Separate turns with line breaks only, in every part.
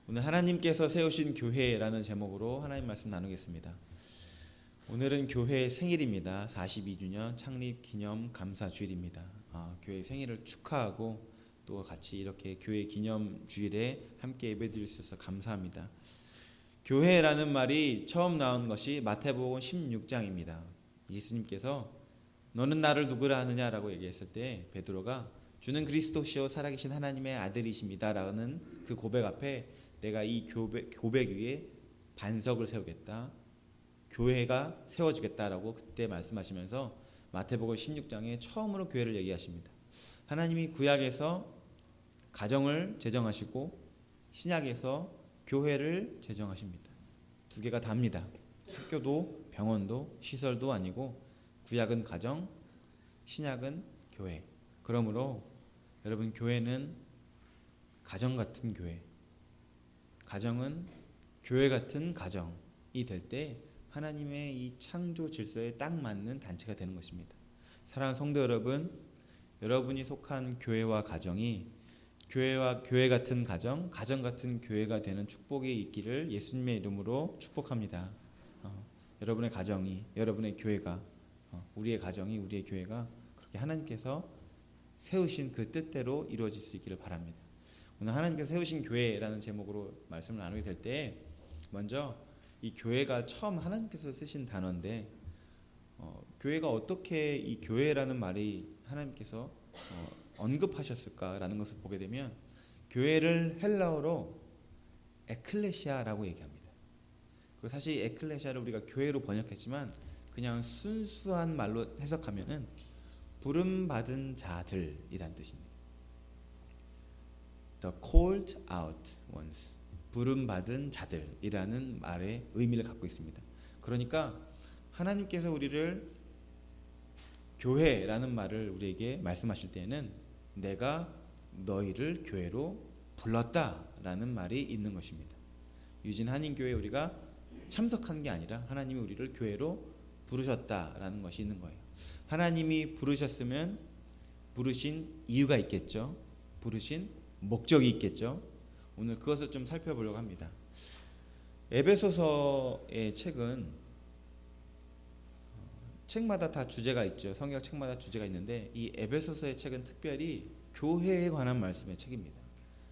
오늘 하나님께서 세우신 교회라는 제목으로 하나님 말씀 나누겠습니다. 오늘은 교회의 생일입니다. 42주년 창립 기념 감사 주일입니다. 교회 생일을 축하하고 또 같이 이렇게 교회 기념 주일에 함께 예배드릴 수 있어서 감사합니다. 교회라는 말이 처음 나온 것이 마태복음 16장입니다. 예수님께서 너는 나를 누구라 하느냐라고 얘기했을 때 베드로가 주는 그리스도시요 살아계신 하나님의 아들이십니다 라는 그 고백 앞에 내가 이 고백 위에 반석을 세우겠다, 교회가 세워지겠다라고 그때 말씀하시면서 마태복음 16장에 처음으로 교회를 얘기하십니다. 하나님이 구약에서 가정을 제정하시고 신약에서 교회를 제정하십니다. 두 개가 답니다. 학교도 병원도 시설도 아니고 구약은 가정, 신약은 교회. 그러므로 여러분, 교회는 가정 같은 교회, 가정은 교회 같은 가정이 될 때 하나님의 이 창조 질서에 딱 맞는 단체가 되는 것입니다. 사랑하는 성도 여러분, 여러분이 속한 교회와 가정이 교회와 교회 같은 가정, 가정 같은 교회가 되는 축복이 있기를 예수님의 이름으로 축복합니다. 여러분의 가정이, 여러분의 교회가, 우리의 가정이, 우리의 교회가 그렇게 하나님께서 세우신 그 뜻대로 이루어질 수 있기를 바랍니다. 오늘 하나님께서 세우신 교회라는 제목으로 말씀을 나누게 될 때 먼저 이 교회가 처음 하나님께서 쓰신 단어인데 교회가 어떻게 이 교회라는 말이 하나님께서 언급하셨을까라는 것을 보게 되면 교회를 헬라어로 에클레시아라고 얘기합니다. 그리고 사실 에클레시아를 우리가 교회로 번역했지만 그냥 순수한 말로 해석하면은 부름받은 자들이란 뜻입니다. The called out ones, 부름받은 자들이라는 말의 의미를 갖고 있습니다. 그러니까 하나님께서 우리를 교회라는 말을 우리에게 말씀하실 때에는 내가 너희를 교회로 불렀다라는 말이 있는 것입니다. 유진 한인교회에 우리가 참석한 게 아니라 하나님이 우리를 교회로 부르셨다라는 것이 있는 거예요. 하나님이 부르셨으면 부르신 이유가 있겠죠. 부르신 목적이 있겠죠. 오늘 그것을 좀 살펴보려고 합니다. 에베소서의 책은 책마다 다 주제가 있죠. 성경 책마다 주제가 있는데 이 에베소서의 책은 특별히 교회에 관한 말씀의 책입니다.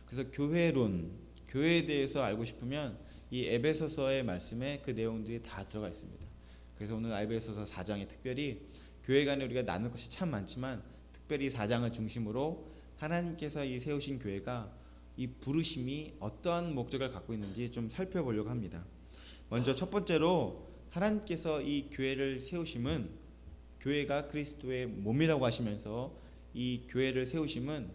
그래서 교회론, 교회에 대해서 알고 싶으면 이 에베소서의 말씀에 그 내용들이 다 들어가 있습니다. 그래서 오늘 에베소서 4장에 특별히 교회 간에 우리가 나눌 것이 참 많지만 특별히 4장을 중심으로 하나님께서 이 세우신 교회가 이 부르심이 어떠한 목적을 갖고 있는지 좀 살펴보려고 합니다. 먼저 첫 번째로 하나님께서 이 교회를 세우심은 교회가 그리스도의 몸이라고 하시면서 이 교회를 세우심은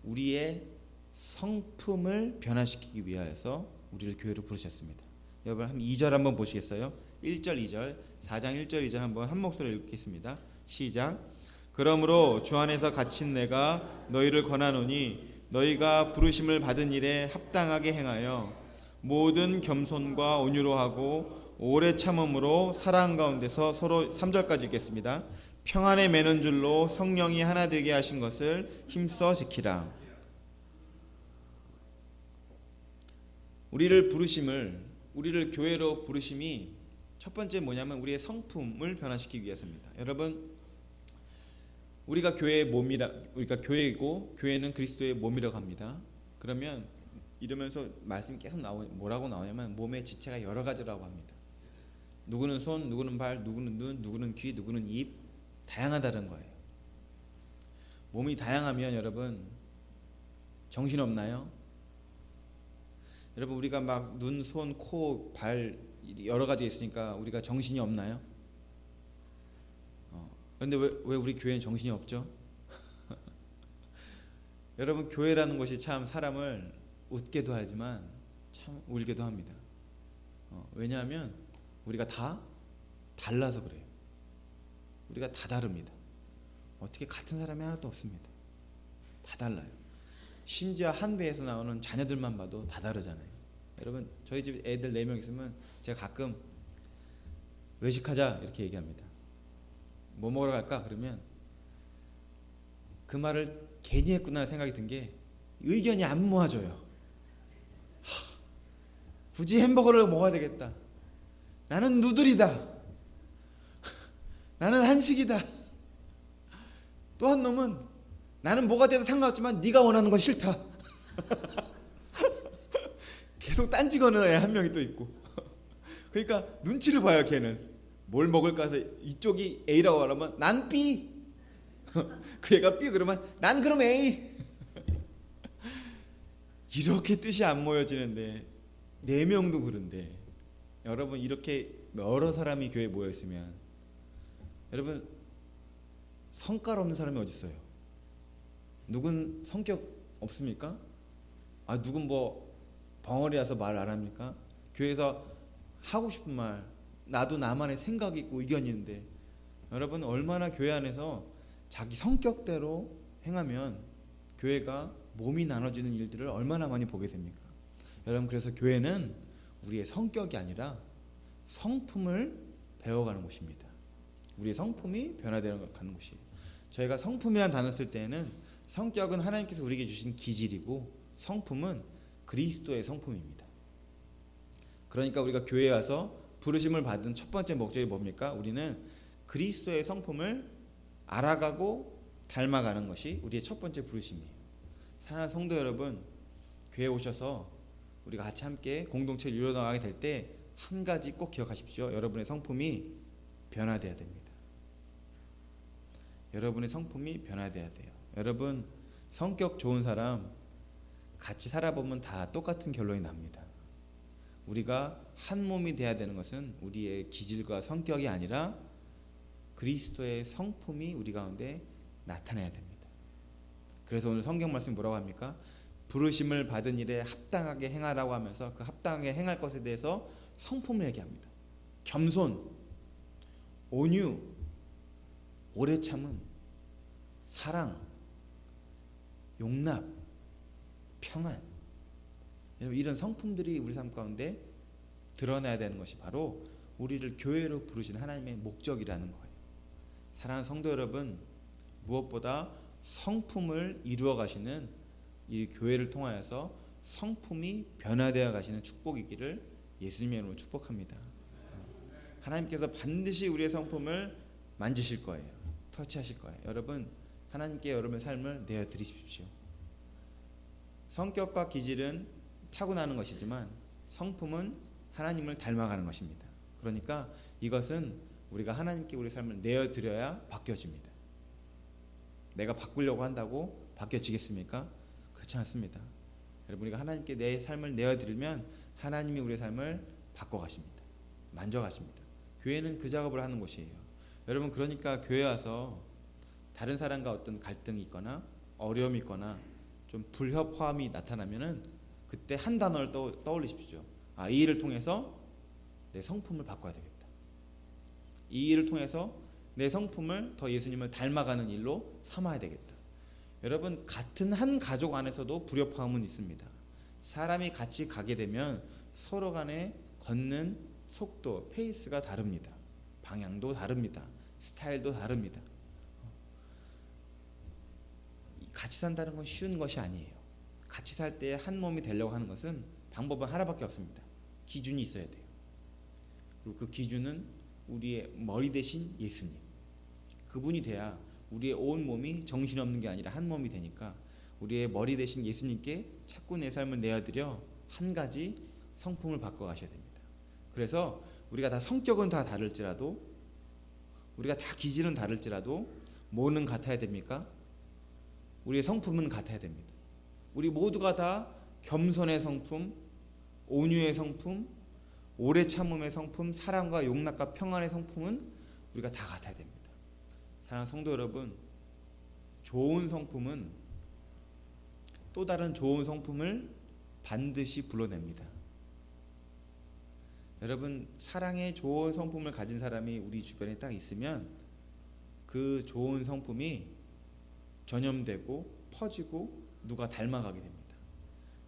우리의 성품을 변화시키기 위하여서 우리를 교회로 부르셨습니다. 여러분 한 2절 한번 보시겠어요? 1절 2절 4장 1절 2절 한번 한 목소리로 읽겠습니다. 시작. 그러므로 주 안에서 갇힌 내가 너희를 권하노니 너희가 부르심을 받은 일에 합당하게 행하여 모든 겸손과 온유로 하고 오래 참음으로 사랑 가운데서 서로 3절까지 읽겠습니다. 평안에 매는 줄로 성령이 하나 되게 하신 것을 힘써 지키라. 우리를 교회로 부르심이 첫 번째 뭐냐면 우리의 성품을 변화시키기 위해서입니다. 여러분, 우리가 교회의 몸이라, 우리가 교회이고 교회는 그리스도의 몸이라고 합니다. 그러면 이러면서 말씀이 계속 뭐라고 나오냐면 몸의 지체가 여러 가지라고 합니다. 누구는 손, 누구는 발, 누구는 눈, 누구는 귀, 누구는 입, 다양하다는 거예요. 몸이 다양하면 여러분 정신 없나요? 여러분 우리가 막 눈, 손, 코, 발 여러 가지 있으니까 우리가 정신이 없나요? 그런데 왜 우리 교회는 정신이 없죠? 여러분 교회라는 것이 참 사람을 웃게도 하지만 참 울게도 합니다. 왜냐하면 우리가 다 달라서 그래요. 우리가 다 다릅니다. 어떻게 같은 사람이 하나도 없습니다. 다 달라요. 심지어 한 배에서 나오는 자녀들만 봐도 다 다르잖아요. 여러분 저희 집 애들 4명 있으면 제가 가끔 외식하자 이렇게 얘기합니다. 뭐 먹으러 갈까? 그러면 그 말을 괜히 했구나 생각이 든 게 의견이 안 모아져요. 굳이 햄버거를 먹어야 되겠다. 나는 누들이다. 나는 한식이다. 또 한 놈은 나는 뭐가 돼도 상관없지만 네가 원하는 건 싫다. 계속 딴지거는 애 한 명이 또 있고. 그러니까 눈치를 봐요. 걔는 뭘 먹을까 해서 이쪽이 A라고 하면 난 B. 그 애가 B 그러면 난 그럼 A. 이렇게 뜻이 안 모여지는데 4명도 그런데 여러분 이렇게 여러 사람이 교회에 모여 있으면 여러분 성깔 없는 사람이 어디 있어요? 누군 성격 없습니까? 누군 뭐 벙어리라서 말 안 합니까? 교회에서 하고 싶은 말, 나도 나만의 생각이 있고 의견이 있는데 여러분 얼마나 교회 안에서 자기 성격대로 행하면 교회가 몸이 나눠지는 일들을 얼마나 많이 보게 됩니까? 여러분 그래서 교회는 우리의 성격이 아니라 성품을 배워가는 곳입니다. 우리의 성품이 변화되어 가는 곳이에요. 저희가 성품이라는 단어 쓸 때에는 성격은 하나님께서 우리에게 주신 기질이고 성품은 그리스도의 성품입니다. 그러니까 우리가 교회에 와서 부르심을 받은 첫 번째 목적이 뭡니까? 우리는 그리스도의 성품을 알아가고 닮아가는 것이 우리의 첫 번째 부르심이에요. 사랑하는 성도 여러분, 교회에 오셔서 우리가 같이 함께 공동체를 이루어나가게 될 때 한 가지 꼭 기억하십시오. 여러분의 성품이 변화돼야 됩니다. 여러분의 성품이 변화돼야 돼요. 여러분 성격 좋은 사람 같이 살아보면 다 똑같은 결론이 납니다. 우리가 한 몸이 돼야 되는 것은 우리의 기질과 성격이 아니라 그리스도의 성품이 우리 가운데 나타나야 됩니다. 그래서 오늘 성경 말씀이 뭐라고 합니까? 부르심을 받은 일에 합당하게 행하라고 하면서 그 합당하게 행할 것에 대해서 성품을 얘기합니다. 겸손, 온유, 오래 참음, 사랑, 용납, 평안. 이런 성품들이 우리 삶 가운데 드러나야 되는 것이 바로 우리를 교회로 부르신 하나님의 목적이라는 거예요. 사랑하는 성도 여러분, 무엇보다 성품을 이루어 가시는 이 교회를 통하여서 성품이 변화되어 가시는 축복이기를 예수님의 이름으로 축복합니다. 하나님께서 반드시 우리의 성품을 만지실 거예요. 터치하실 거예요. 여러분 하나님께 여러분의 삶을 내어드리십시오. 성격과 기질은 타고나는 것이지만 성품은 하나님을 닮아가는 것입니다. 그러니까 이것은 우리가 하나님께 우리 삶을 내어드려야 바뀌어집니다. 내가 바꾸려고 한다고 바뀌어지겠습니까? 그렇지 않습니다. 여러분 우리가 하나님께 내 삶을 내어드리면 하나님이 우리의 삶을 바꿔가십니다. 만져가십니다. 교회는 그 작업을 하는 곳이에요. 여러분 그러니까 교회 와서 다른 사람과 어떤 갈등이 있거나 어려움이 있거나 좀 불협화음이 나타나면은 그때 한 단어를 떠올리십시오. 이 일을 통해서 내 성품을 바꿔야 되겠다. 이 일을 통해서 내 성품을 더 예수님을 닮아가는 일로 삼아야 되겠다. 여러분 같은 한 가족 안에서도 불협화음은 있습니다. 사람이 같이 가게 되면 서로 간에 걷는 속도, 페이스가 다릅니다. 방향도 다릅니다. 스타일도 다릅니다. 같이 산다는 건 쉬운 것이 아니에요. 같이 살 때 한 몸이 되려고 하는 것은 방법은 하나밖에 없습니다. 기준이 있어야 돼요. 그리고 그 기준은 우리의 머리 대신 예수님. 그분이 돼야 우리의 온 몸이 정신없는 게 아니라 한 몸이 되니까 우리의 머리 대신 예수님께 자꾸 내 삶을 내어드려 한 가지 성품을 바꿔가셔야 됩니다. 그래서 우리가 다 성격은 다 다를지라도 우리가 다 기질은 다를지라도 뭐는 같아야 됩니까? 우리의 성품은 같아야 됩니다. 우리 모두가 다 겸손의 성품, 온유의 성품, 오래 참음의 성품, 사랑과 용납과 평안의 성품은 우리가 다 같아야 됩니다. 사랑하는 성도 여러분, 좋은 성품은 또 다른 좋은 성품을 반드시 불러냅니다. 여러분 사랑의 좋은 성품을 가진 사람이 우리 주변에 딱 있으면 그 좋은 성품이 전염되고 퍼지고 누가 닮아가게 됩니다.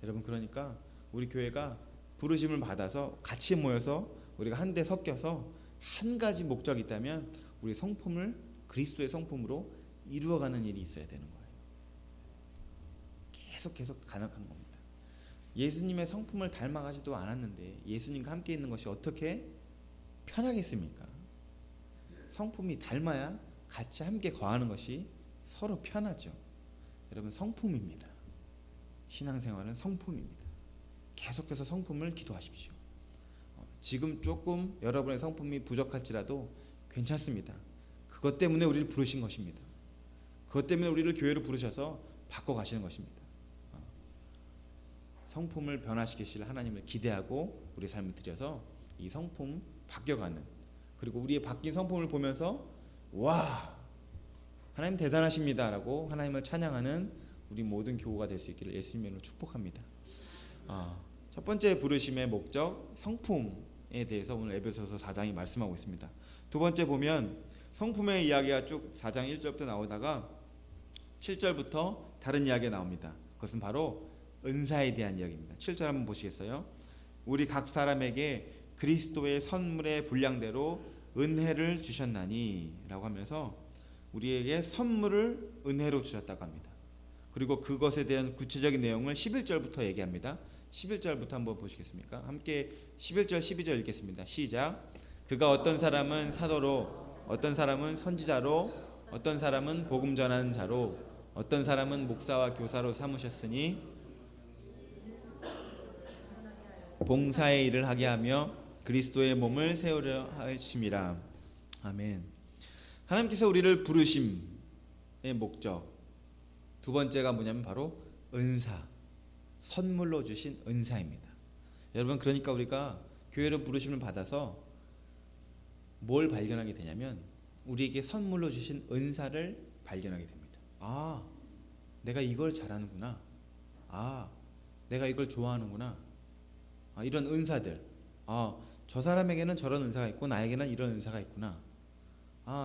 여러분 그러니까 우리 교회가 부르심을 받아서 같이 모여서 우리가 한데 섞여서 한 가지 목적이 있다면 우리 성품을 그리스도의 성품으로 이루어가는 일이 있어야 되는 거예요. 계속 가능한 겁니다. 예수님의 성품을 닮아가지도 않았는데 예수님과 함께 있는 것이 어떻게 편하겠습니까? 성품이 닮아야 같이 함께 거하는 것이 서로 편하죠. 여러분, 성품입니다. 신앙생활은 성품입니다. 계속해서 성품을 기도하십시오. 지금 조금 여러분의 성품이 부족할지라도 괜찮습니다. 그것 때문에 우리를 부르신 것입니다. 그것 때문에 우리를 교회로 부르셔서 바꿔가시는 것입니다. 성품을 변화시키실 하나님을 기대하고 우리 삶을 들여서 이 성품 바뀌어가는, 그리고 우리의 바뀐 성품을 보면서 와, 하나님 대단하십니다 라고 하나님을 찬양하는 우리 모든 교우가 될 수 있기를 예수님의 이름으로 축복합니다. 첫 번째 부르심의 목적, 성품에 대해서 오늘 에베소서 4장이 말씀하고 있습니다. 두 번째 보면 성품의 이야기가 쭉 4장 1절부터 나오다가 7절부터 다른 이야기가 나옵니다. 그것은 바로 은사에 대한 이야기입니다. 7절 한번 보시겠어요? 우리 각 사람에게 그리스도의 선물의 분량대로 은혜를 주셨나니 라고 하면서 우리에게 선물을 은혜로 주셨다고 합니다. 그리고 그것에 대한 구체적인 내용을 11절부터 얘기합니다. 11절부터 한번 보시겠습니까? 함께 11절 12절 읽겠습니다. 시작. 그가 어떤 사람은 사도로, 어떤 사람은 선지자로, 어떤 사람은 복음 전하는 자로, 어떤 사람은 목사와 교사로 삼으셨으니 봉사의 일을 하게 하며 그리스도의 몸을 세우려 하심이라. 아멘. 하나님께서 우리를 부르심의 목적, 두 번째가 뭐냐면 바로 은사, 선물로 주신 은사입니다. 여러분, 그러니까 우리가 교회로 부르심을 받아서 뭘 발견하게 되냐면 우리에게 선물로 주신 은사를 발견하게 됩니다. 내가 이걸 잘하는구나. 내가 이걸 좋아하는구나. 이런 은사들. 저 사람에게는 저런 은사가 있고 나에게는 이런 은사가 있구나.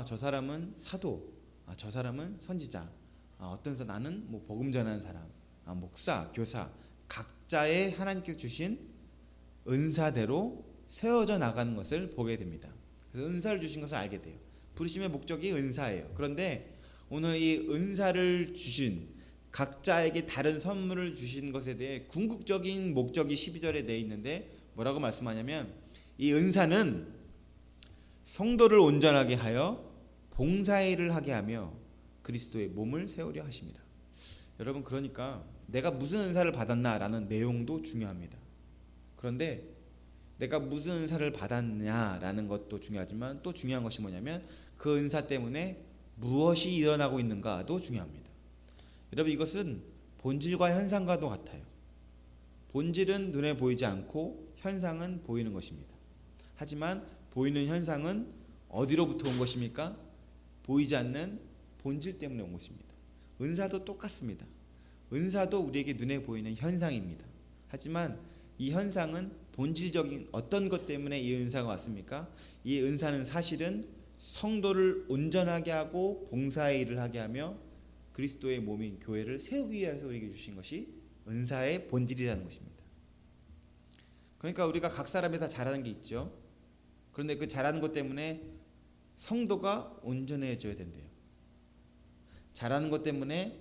저 사람은 사도, 저 사람은 선지자, 어떤 나는 뭐 복음 전하는 사람, 목사, 교사, 각자의 하나님께서 주신 은사대로 세워져 나가는 것을 보게 됩니다. 그래서 은사를 주신 것을 알게 돼요. 부르심의 목적이 은사예요. 그런데 오늘 이 은사를 주신, 각자에게 다른 선물을 주신 것에 대해 궁극적인 목적이 12절에 되어 있는데 뭐라고 말씀하냐면 이 은사는 성도를 온전하게 하여 봉사의 일을 하게 하며 그리스도의 몸을 세우려 하십니다. 여러분, 그러니까 내가 무슨 은사를 받았나라는 내용도 중요합니다. 그런데 내가 무슨 은사를 받았냐라는 것도 중요하지만 또 중요한 것이 뭐냐면 그 은사 때문에 무엇이 일어나고 있는가도 중요합니다. 여러분, 이것은 본질과 현상과도 같아요. 본질은 눈에 보이지 않고 현상은 보이는 것입니다. 하지만 보이는 현상은 어디로부터 온 것입니까? 보이지 않는 본질 때문에 온 것입니다. 은사도 똑같습니다. 은사도 우리에게 눈에 보이는 현상입니다. 하지만 이 현상은 본질적인 어떤 것 때문에 이 은사가 왔습니까? 이 은사는 사실은 성도를 온전하게 하고 봉사의 일을 하게 하며 그리스도의 몸인 교회를 세우기 위해서 우리에게 주신 것이 은사의 본질이라는 것입니다. 그러니까 우리가 각 사람이 다 잘하는 게 있죠. 그런데 그 잘하는 것 때문에 성도가 온전해져야 된대요. 잘하는 것 때문에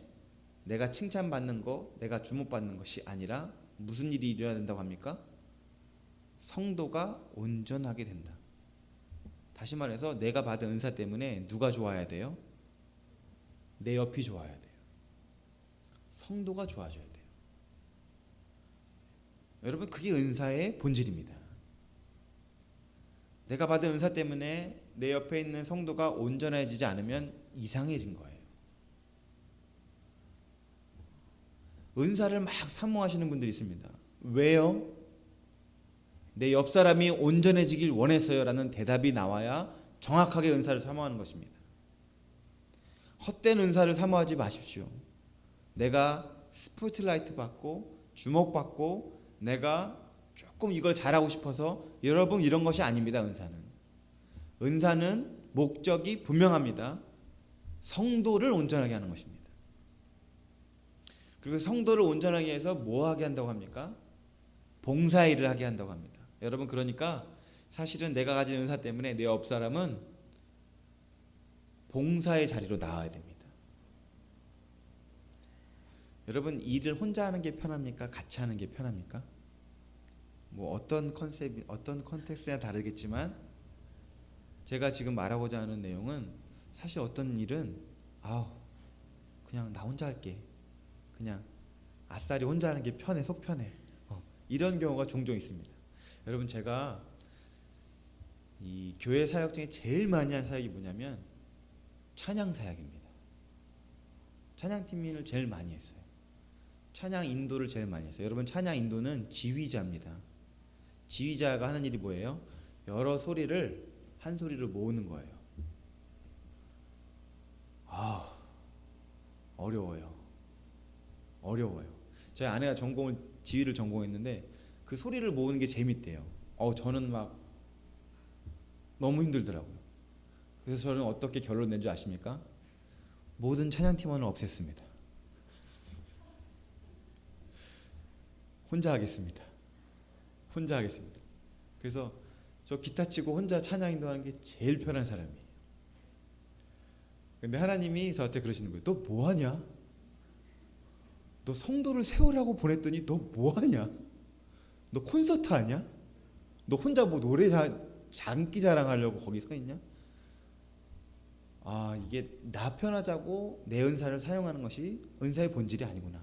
내가 칭찬받는 거, 내가 주목받는 것이 아니라 무슨 일이 일어나야 된다고 합니까? 성도가 온전하게 된다. 다시 말해서 내가 받은 은사 때문에 누가 좋아야 돼요? 내 옆이 좋아야 돼요. 성도가 좋아져야 돼요. 여러분, 그게 은사의 본질입니다. 내가 받은 은사 때문에 내 옆에 있는 성도가 온전해지지 않으면 이상해진 거예요. 은사를 막 사모하시는 분들이 있습니다. 왜요? 내 옆 사람이 온전해지길 원했어요 라는 대답이 나와야 정확하게 은사를 사모하는 것입니다. 헛된 은사를 사모하지 마십시오. 내가 스포트라이트 받고 주목받고 내가 조금 이걸 잘하고 싶어서, 여러분, 이런 것이 아닙니다. 은사는 목적이 분명합니다. 성도를 온전하게 하는 것입니다. 그리고 성도를 온전하게 해서 뭐 하게 한다고 합니까? 봉사의 일을 하게 한다고 합니다. 여러분, 그러니까 사실은 내가 가진 은사 때문에 내 옆 사람은 봉사의 자리로 나와야 됩니다. 여러분, 일을 혼자 하는 게 편합니까? 같이 하는 게 편합니까? 뭐 어떤 컨셉이 어떤 컨텍스트에 다르겠지만 제가 지금 말하고자 하는 내용은 사실 어떤 일은 그냥 나 혼자 할게. 그냥 아싸리 혼자 하는 게 편해, 속 편해. 이런 경우가 종종 있습니다. 여러분, 제가 이 교회 사역 중에 제일 많이 한 사역이 뭐냐면 찬양 사역입니다. 찬양팀을 제일 많이 했어요. 찬양 인도를 제일 많이 했어요. 여러분, 찬양 인도는 지휘자입니다. 지휘자가 하는 일이 뭐예요? 여러 소리를 한 소리로 모으는 거예요. 어려워요. 저희 아내가 지휘를 전공했는데 그 소리를 모으는 게 재밌대요. 저는 막 너무 힘들더라고요. 그래서 저는 어떻게 결론 낸 줄 아십니까? 모든 찬양팀원을 없앴습니다. 혼자 하겠습니다. 그래서 저 기타 치고 혼자 찬양 인도하는 게 제일 편한 사람이에요. 근데 하나님이 저한테 그러시는 거예요. 너 뭐하냐? 너 성도를 세우라고 보냈더니 너 뭐하냐? 너 콘서트 하냐? 너 혼자 뭐 노래 장기 자랑하려고 거기 서 있냐? 이게 나 편하자고 내 은사를 사용하는 것이 은사의 본질이 아니구나.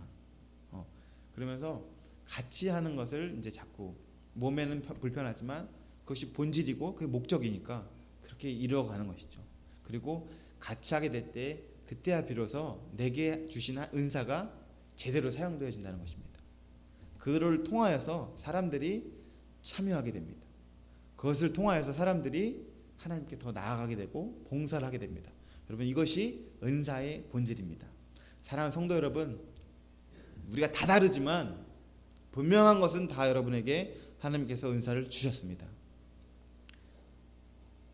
그러면서 같이 하는 것을 이제 자꾸 몸에는 불편하지만 그것이 본질이고 그게 목적이니까 그렇게 이루어가는 것이죠. 그리고 같이 하게 될 때 그때야 비로소 내게 주신 은사가 제대로 사용되어진다는 것입니다. 그를 통하여서 사람들이 참여하게 됩니다. 그것을 통하여서 사람들이 하나님께 더 나아가게 되고 봉사를 하게 됩니다. 여러분, 이것이 은사의 본질입니다. 사랑하는 성도 여러분, 우리가 다 다르지만 분명한 것은 다 여러분에게 하나님께서 은사를 주셨습니다.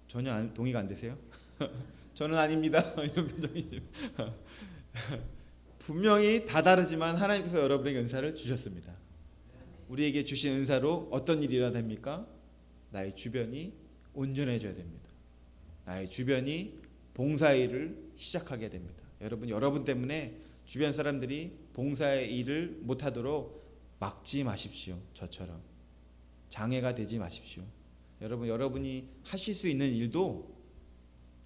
전혀 동의가 안 되세요? 저는 아닙니다. 이런 표정이죠. 분명히 다 다르지만 하나님께서 여러분에게 은사를 주셨습니다. 우리에게 주신 은사로 어떤 일이 일어나야 됩니까? 나의 주변이 온전해져야 됩니다. 나의 주변이 봉사의 일을 시작하게 됩니다. 여러분 때문에 주변 사람들이 봉사의 일을 못하도록 막지 마십시오. 저처럼 장애가 되지 마십시오. 여러분이 하실 수 있는 일도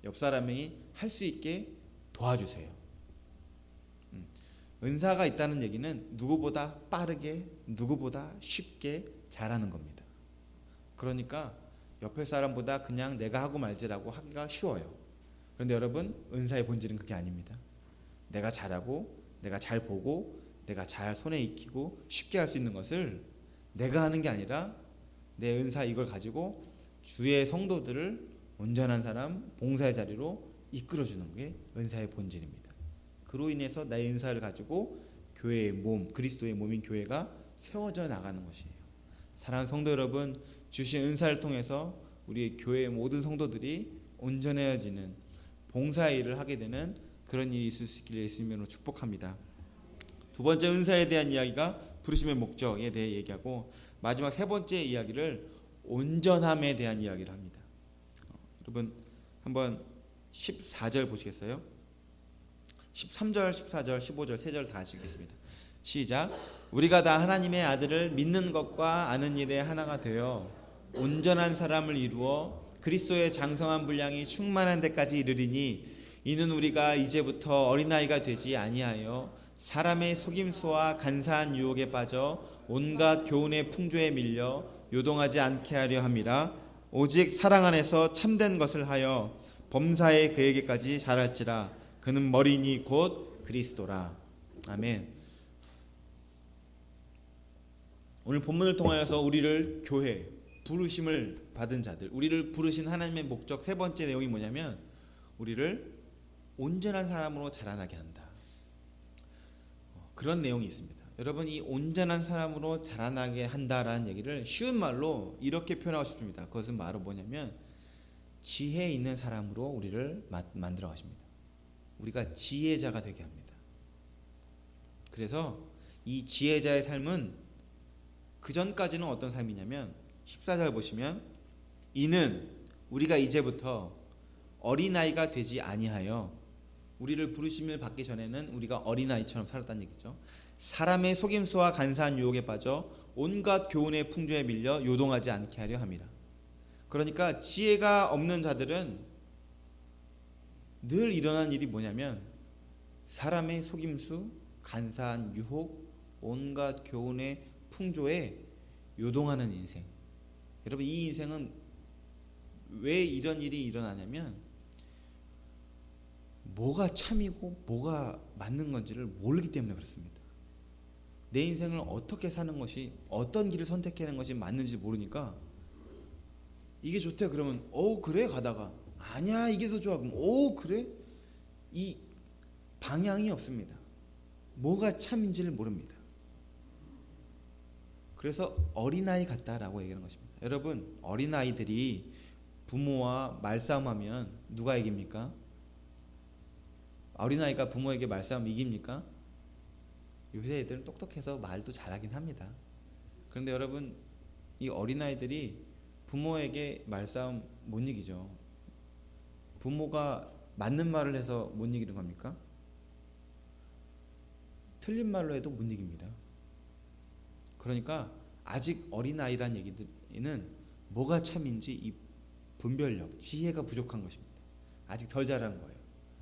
옆 사람이 할 수 있게 도와주세요. 은사가 있다는 얘기는 누구보다 빠르게, 누구보다 쉽게 잘하는 겁니다. 그러니까 옆에 사람보다 그냥 내가 하고 말지라고 하기가 쉬워요. 그런데 여러분, 은사의 본질은 그게 아닙니다. 내가 잘하고, 내가 잘 보고, 내가 잘 손에 익히고 쉽게 할 수 있는 것을 내가 하는 게 아니라 내 은사 이걸 가지고 주의 성도들을 온전한 사람, 봉사의 자리로 이끌어주는 게 은사의 본질입니다. 그로 인해서 나의 은사를 가지고 교회의 몸, 그리스도의 몸인 교회가 세워져 나가는 것이에요. 사랑하는 성도 여러분, 주신 은사를 통해서 우리 교회의 모든 성도들이 온전해지는 봉사의 일을 하게 되는 그런 일이 있을 수 있기를 예수님으로 축복합니다. 두 번째 은사에 대한 이야기가 부르심의 목적에 대해 얘기하고, 마지막 세 번째 이야기를 온전함에 대한 이야기를 합니다. 여러분, 한번 14절 보시겠어요? 13절, 14절, 15절, 3절 다 읽겠습니다. 시작. 우리가 다 하나님의 아들을 믿는 것과 아는 일에 하나가 되어 온전한 사람을 이루어 그리스도의 장성한 분량이 충만한 데까지 이르리니, 이는 우리가 이제부터 어린아이가 되지 아니하여 사람의 속임수와 간사한 유혹에 빠져 온갖 교훈의 풍조에 밀려 요동하지 않게 하려 함이라. 오직 사랑 안에서 참된 것을 하여 범사에 그에게까지 자랄지라. 그는 머리니 곧 그리스도라. 아멘. 오늘 본문을 통하여서 우리를 교회, 부르심을 받은 자들, 우리를 부르신 하나님의 목적 세 번째 내용이 뭐냐면 우리를 온전한 사람으로 자라나게 한다. 그런 내용이 있습니다. 여러분, 이 온전한 사람으로 자라나게 한다라는 얘기를 쉬운 말로 이렇게 표현하고 싶습니다. 그것은 바로 뭐냐면 지혜 있는 사람으로 우리를 만들어 가십니다. 우리가 지혜자가 되게 합니다. 그래서 이 지혜자의 삶은 그 전까지는 어떤 삶이냐면 14절 보시면, 이는 우리가 이제부터 어린아이가 되지 아니하여, 우리를 부르심을 받기 전에는 우리가 어린아이처럼 살았다는 얘기죠. 사람의 속임수와 간사한 유혹에 빠져 온갖 교훈의 풍조에 밀려 요동하지 않게 하려 함이라. 그러니까 지혜가 없는 자들은 늘 일어난 일이 뭐냐면 사람의 속임수, 간사한 유혹, 온갖 교훈의 풍조에 요동하는 인생. 여러분, 이 인생은 왜 이런 일이 일어나냐면 뭐가 참이고 뭐가 맞는 건지를 모르기 때문에 그렇습니다. 내 인생을 어떻게 사는 것이, 어떤 길을 선택하는 것이 맞는지 모르니까 이게 좋대 그러면 그래 가다가 아니야 이게 더 좋아 그럼 그래, 이 방향이 없습니다. 뭐가 참인지를 모릅니다. 그래서 어린아이 같다라고 얘기하는 것입니다. 여러분, 어린아이들이 부모와 말싸움하면 누가 이깁니까? 어린아이가 부모에게 말싸움 이깁니까? 요새 애들은 똑똑해서 말도 잘하긴 합니다. 그런데 여러분, 이 어린아이들이 부모에게 말싸움 못 이기죠. 부모가 맞는 말을 해서 못 이기는 겁니까? 틀린 말로 해도 못 이깁니다. 그러니까 아직 어린아이란 얘기는 뭐가 참인지 이 분별력, 지혜가 부족한 것입니다. 아직 덜 자란 거예요.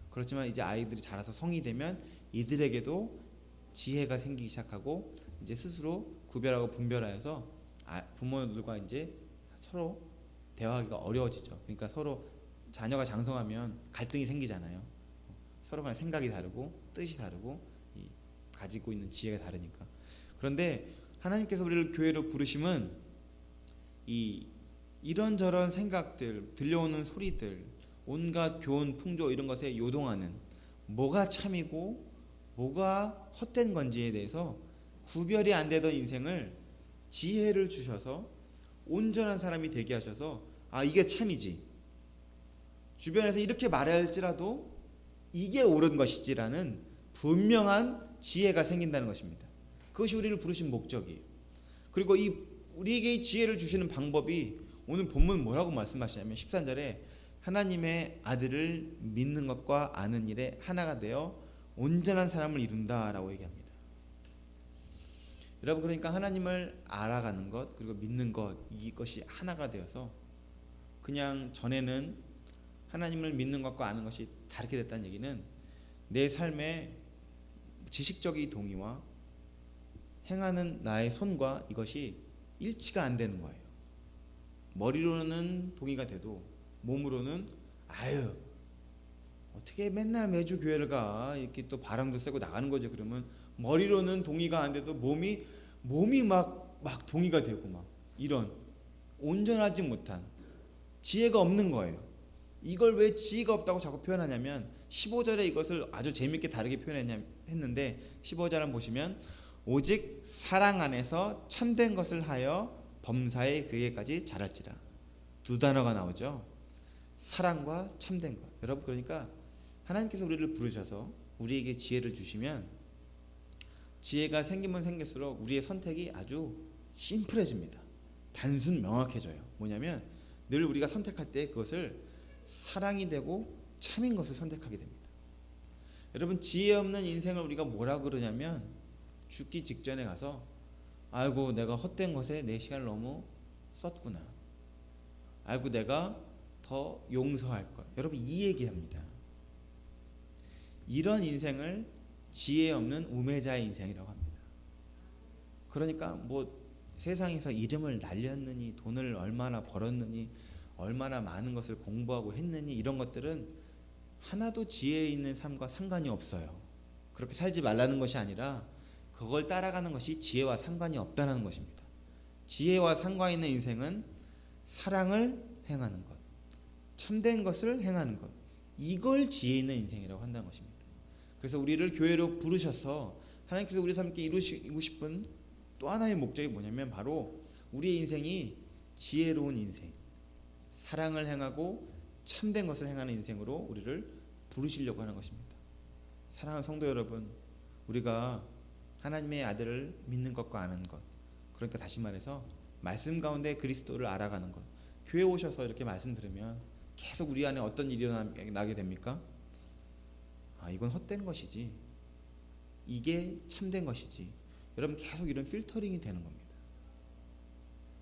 그렇지만 이제 아이들이 자라서 성이 되면 이들에게도 지혜가 생기기 시작하고 이제 스스로 구별하고 분별하여서 부모들과 이제 서로 대화하기가 어려워지죠. 그러니까 서로 자녀가 장성하면 갈등이 생기잖아요. 서로 간에 생각이 다르고 뜻이 다르고 가지고 있는 지혜가 다르니까. 그런데 하나님께서 우리를 교회로 부르심은 이런저런 생각들, 들려오는 소리들, 온갖 교훈, 풍조 이런 것에 요동하는, 뭐가 참이고 뭐가 헛된 건지에 대해서 구별이 안 되던 인생을 지혜를 주셔서 온전한 사람이 되게 하셔서 이게 참이지, 주변에서 이렇게 말할지라도 이게 옳은 것이지라는 분명한 지혜가 생긴다는 것입니다. 그것이 우리를 부르신 목적이에요. 그리고 우리에게 이 지혜를 주시는 방법이 오늘 본문 뭐라고 말씀하시냐면 13절에 하나님의 아들을 믿는 것과 아는 일에 하나가 되어 온전한 사람을 이룬다라고 얘기합니다. 여러분, 그러니까 하나님을 알아가는 것 그리고 믿는 것, 이것이 하나가 되어서 그냥 전에는 하나님을 믿는 것과 아는 것이 다르게 됐다는 얘기는 내 삶의 지식적인 동의와 행하는 나의 손과 이것이 일치가 안 되는 거예요. 머리로는 동의가 돼도 몸으로는 어떻게 맨날 매주 교회를 가, 이렇게 또 바람도 쐬고 나가는 거죠. 그러면 머리로는 동의가 안 돼도 몸이 막 동의가 되고 막 이런 온전하지 못한 지혜가 없는 거예요. 이걸 왜 지혜가 없다고 자꾸 표현하냐면 15절에 이것을 아주 재밌게 다르게 표현했는데 15절을 보시면 오직 사랑 안에서 참된 것을 하여 범사에 그에까지 자랄지라, 두 단어가 나오죠. 사랑과 참된 것. 여러분, 그러니까 하나님께서 우리를 부르셔서 우리에게 지혜를 주시면 지혜가 생기면 생길수록 우리의 선택이 아주 심플해집니다. 단순 명확해져요. 뭐냐면 늘 우리가 선택할 때 그것을 사랑이 되고 참인 것을 선택하게 됩니다. 여러분, 지혜 없는 인생을 우리가 뭐라고 그러냐면 죽기 직전에 가서 아이고 내가 헛된 것에 내 시간을 너무 썼구나, 아이고 내가 더 용서할 걸, 여러분 이 얘기합니다. 이런 인생을 지혜 없는 우매자의 인생이라고 합니다. 그러니까 세상에서 이름을 날렸느니, 돈을 얼마나 벌었느니, 얼마나 많은 것을 공부하고 했느니, 이런 것들은 하나도 지혜 있는 삶과 상관이 없어요. 그렇게 살지 말라는 것이 아니라 그걸 따라가는 것이 지혜와 상관이 없다는 것입니다. 지혜와 상관 있는 인생은 사랑을 행하는 것, 참된 것을 행하는 것, 이걸 지혜 있는 인생이라고 한다는 것입니다. 그래서 우리를 교회로 부르셔서 하나님께서 우리 삶께 이루시고 싶은 또 하나의 목적이 뭐냐면 바로 우리의 인생이 지혜로운 인생, 사랑을 행하고 참된 것을 행하는 인생으로 우리를 부르시려고 하는 것입니다. 사랑하는 성도 여러분, 우리가 하나님의 아들을 믿는 것과 아는 것, 그러니까 다시 말해서 말씀 가운데 그리스도를 알아가는 것, 교회 오셔서 이렇게 말씀 들으면 계속 우리 안에 어떤 일이 일어나게 됩니까? 이건 헛된 것이지, 이게 참된 것이지. 여러분 계속 이런 필터링이 되는 겁니다.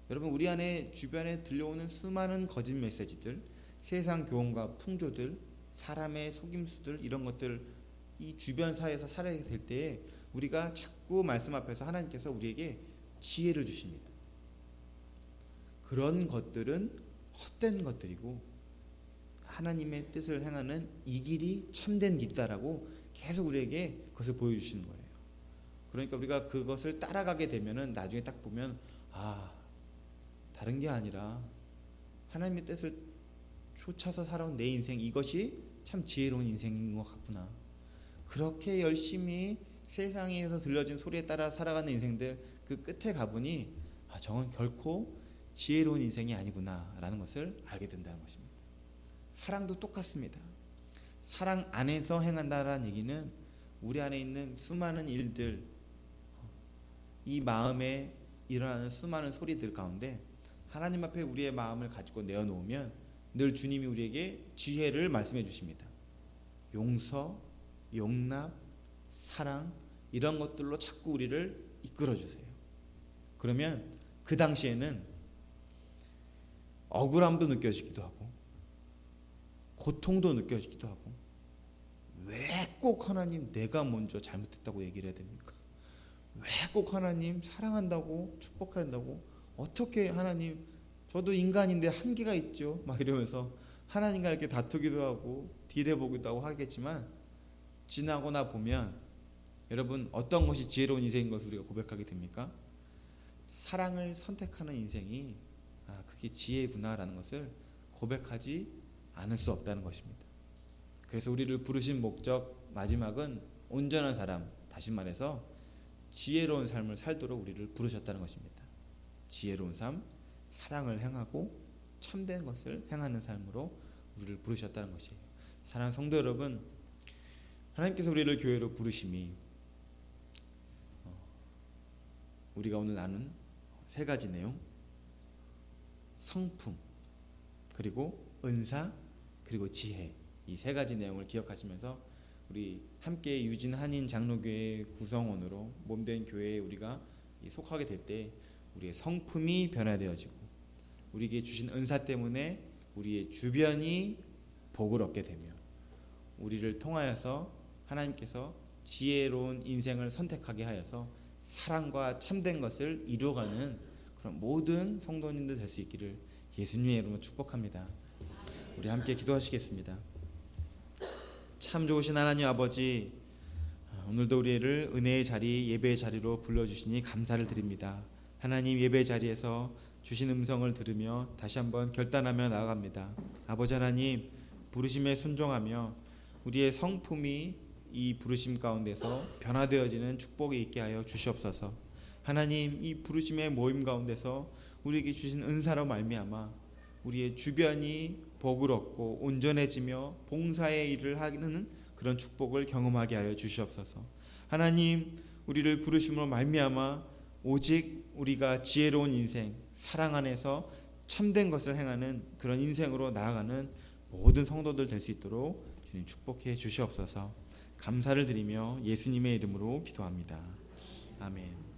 여러분 우리 안에 주변에 들려오는 수많은 거짓 메시지들, 세상 교훈과 풍조들, 사람의 속임수들 이런 것들 이 주변 사회에서 살아야 될 때에 우리가 자꾸 말씀 앞에서 하나님께서 우리에게 지혜를 주십니다. 그런 것들은 헛된 것들이고 하나님의 뜻을 행하는 이 길이 참된 길이다라고 계속 우리에게 그것을 보여주시는 거예요. 그러니까 우리가 그것을 따라가게 되면은 나중에 딱 보면 다른 게 아니라 하나님의 뜻을 쫓아서 살아온 내 인생 이것이 참 지혜로운 인생인 것 같구나. 그렇게 열심히 세상에서 들려진 소리에 따라 살아가는 인생들 그 끝에 가보니 저건 결코 지혜로운 인생이 아니구나 라는 것을 알게 된다는 것입니다. 사랑도 똑같습니다. 사랑 안에서 행한다라는 얘기는 우리 안에 있는 수많은 일들, 이 마음에 일어나는 수많은 소리들 가운데 하나님 앞에 우리의 마음을 가지고 내어놓으면 늘 주님이 우리에게 지혜를 말씀해 주십니다. 용서, 용납, 사랑 이런 것들로 자꾸 우리를 이끌어 주세요. 그러면 그 당시에는 억울함도 느껴지기도 하고 고통도 느껴지기도 하고 왜 꼭 하나님 내가 먼저 잘못했다고 얘기를 해야 됩니까? 왜 꼭 하나님 사랑한다고 축복한다고 어떻게 하나님 저도 인간인데 한계가 있죠 막 이러면서 하나님과 이렇게 다투기도 하고 딜해보기도 하고 하겠지만 지나고 나 보면 여러분 어떤 것이 지혜로운 인생인 것을 우리가 고백하게 됩니까? 사랑을 선택하는 인생이 그게 지혜구나라는 것을 고백하지 않을 수 없다는 것입니다. 그래서 우리를 부르신 목적 마지막은 온전한 사람, 다시 말해서 지혜로운 삶을 살도록 우리를 부르셨다는 것입니다. 지혜로운 삶, 사랑을 행하고 참된 것을 행하는 삶으로 우리를 부르셨다는 것이에요. 사랑하는 성도 여러분, 하나님께서 우리를 교회로 부르심이 우리가 오늘 나눈 세 가지 내용, 성품, 그리고 은사, 그리고 지혜, 이 세 가지 내용을 기억하시면서 우리 함께 유진 한인 장로교회 구성원으로 몸된 교회에 우리가 속하게 될 때 우리의 성품이 변화되어지고 우리에게 주신 은사 때문에 우리의 주변이 복을 얻게 되며 우리를 통하여서 하나님께서 지혜로운 인생을 선택하게 하여서 사랑과 참된 것을 이루어가는 그런 모든 성도님들 될 수 있기를 예수님의 이름으로 축복합니다. 우리 함께 기도하시겠습니다. 참 좋으신 하나님 아버지, 오늘도 우리를 은혜의 자리, 예배의 자리로 불러주시니 감사를 드립니다. 하나님 예배 자리에서 주신 음성을 들으며 다시 한번 결단하며 나아갑니다. 아버지 하나님, 부르심에 순종하며 우리의 성품이 이 부르심 가운데서 변화되어지는 축복이 있게 하여 주시옵소서. 하나님, 이 부르심의 모임 가운데서 우리에게 주신 은사로 말미암아 우리의 주변이 복을 얻고 온전해지며 봉사의 일을 하는 그런 축복을 경험하게 하여 주시옵소서. 하나님, 우리를 부르심으로 말미암아 오직 우리가 지혜로운 인생, 사랑 안에서 참된 것을 행하는 그런 인생으로 나아가는 모든 성도들 될 수 있도록 주님 축복해 주시옵소서. 감사를 드리며 예수님의 이름으로 기도합니다. 아멘.